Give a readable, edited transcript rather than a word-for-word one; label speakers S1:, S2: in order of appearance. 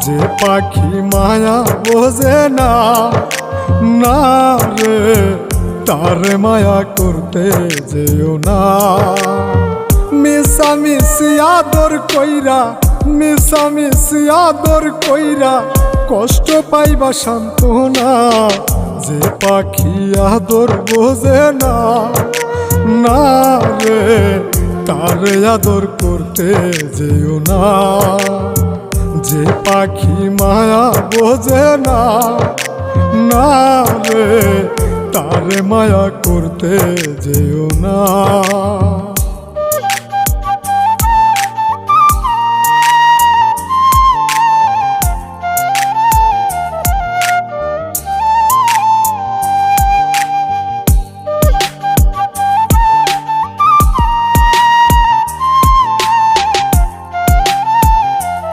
S1: যে পাখি মায়া বোঝে না, না রে তারে মায়া করতে যেও না। মিশামিশি আদর কইরা, মিশামিশি আদর কইরা কষ্ট পাইবা সান্ত্বনা। যে পাখি আদর বোঝে না, না রে তারে আদর করতে যেও না। যে পাখি মায়া বোঝে না, না রে তারে মায়া করতে যেও না।